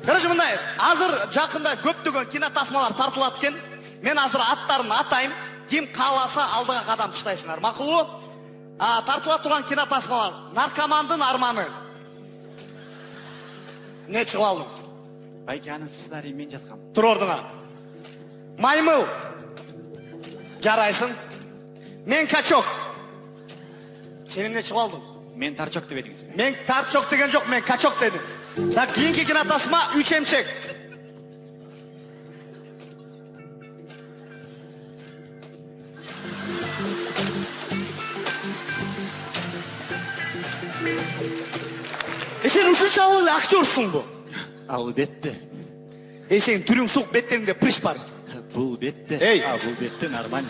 Короче, мындай, азыр жакында көптөгөн кинотасмалар тартылат экен. Мен азыр аттарын атайм. Ким кааласа алдыга кадам таштайсыңар. Макулбу? Тартыла турган кинотасмалар. Наркомандын арманы. Не чыгып алдым? Байке, анын сценарийин мен жазгам. Тур ордуңа. Маймыл. Жарайсың. Мен качок. Сен эмне чыгып алдың? Мен тарчок деп едиңиз. Мен тарчок деген жок, мен качок дедим. Так, кийинки кинотасма 3 эмчек. Сен ушунчалык эле актёрсуң бу. Албетте. Сен түрүң сук, беттериңде прыщ бар. Бул бетте. Бул бетте нормально.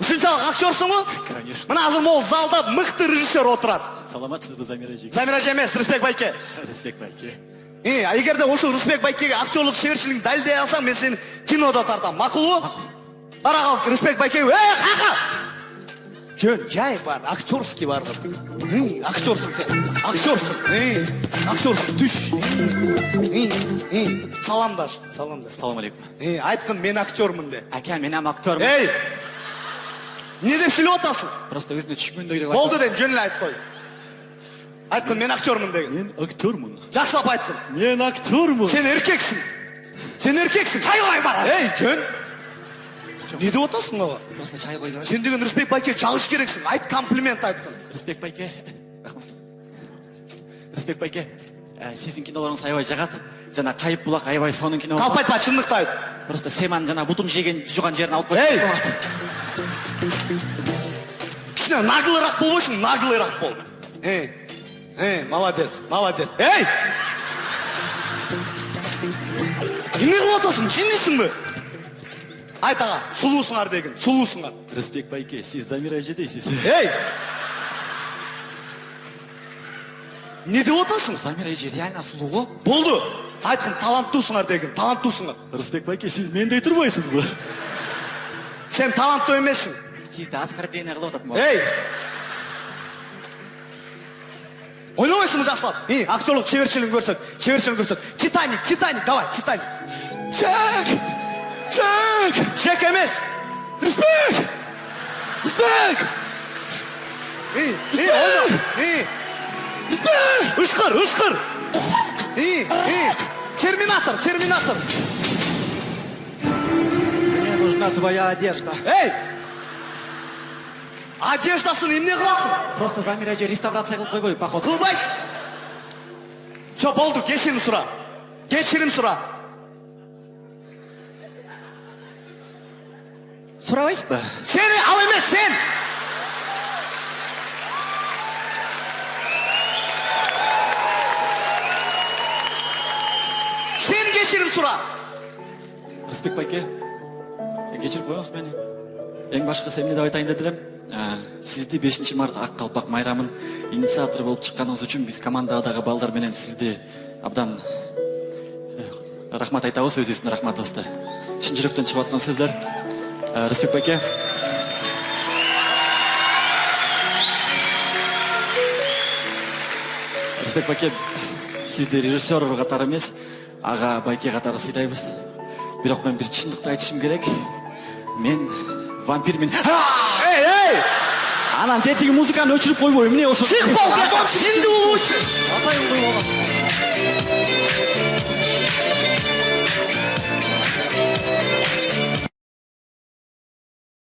Ушунчалык актёрсуңбу? Конечно. Мына азыр могул залда мыкты режиссер отурат. Саламатсызбы, Замира эже? Замира эже эмес, Рысбек байке. Рысбек байке. Эгерде ошол Рысбек байкеге актёрлук шеберчилигин далилдей алсаң, мен сени кинода тартам. Макулбу? Бара кал, Рысбек байке. Кака! Жөн, жай бар, актёрский бар. Актёрсуң сен. Актёрсуң. Актёрсуң, түш. Саламдаш. Салам алейкум. Айткын, мен актёрмун де. Ака, мен ам актёрмун. Не деп сүйлөп атасың? Просто өзүнө түшкөндөй деп Болду ден, жөн эле айтып кой. Айткын, мен актёрмун деген. Мен актёрмун. Жакшылап айткын. Мен актёрмун. Сен эркексиң. Чай кой бар. Жөн. Не деп атасың мага? Просто чай койгон. Сен деген Рысбек байке жагыш керексиң. Айт, комплимент айткын. Рысбек байке. Рахмат. Рысбек байке. Сиздин кинолоруңуз аябай жагат. Жана Кайып булак аябай сонун кино. Талп айтпа, чындыкты айт. Просто Семан жана бутун жеген жуган жерин алып койсоң. Кичине наглыраак болбойсуң, наглыраак бол. Молодец. Эмне кылып атасың? Жиндисиңби? Айт ага, сулуусуңар деген, сулуусуңар. Рысбек байке, сиз Замира эже дейсиз. Не деп атасың? Замира эже реально сулуу го. Болду. Айткын, таланттуусуңар деген, таланттуусуңар. Рысбек байке, сиз мендей турбайсызбы? Сен таланттуу эмессиң. Сизди оскорбление кылып атат. Ойнобойсуңбу жакшылап? Актерлук чеберчилигин көрсөт. Титаник, давай, Титаник. Жек эмес. Рысбек! Ышкыр. Терминатор. Мне нужна твоя одежда. Одеждасын эмне кыласың? Просто Замира эже реставрация кылып койбой, поход. Кылбайт. Всё, болду, кечирим сура. Сурабайсызбы? Сени ал эмес, сен. Сен кечирим сура. Рысбек байке, кечирип коюңуз мени. Эң башкысы эмне деп айтайын деп элем. Сизди 5 март Ак Калпак майрамын инициатору болуп чыкканыңыз үчүн биз командадагы балдар менен сизди абдан рахмат айтабыз, өзүбүздүн рахматыбызды. Чын жүрөктөн чыгып аткан сөздөр. Рысбек байке. Рысбек байке, сизди режиссер катары эмес, ага байке катары сыйдайбыз. Бирок мен бир чындыкты айтышым керек. Мен вампирмин. Анан тетиги музыканы өчүрүп койбой, эмне ошо? Чык бол, синди болбойсуң. Атайын койбогон.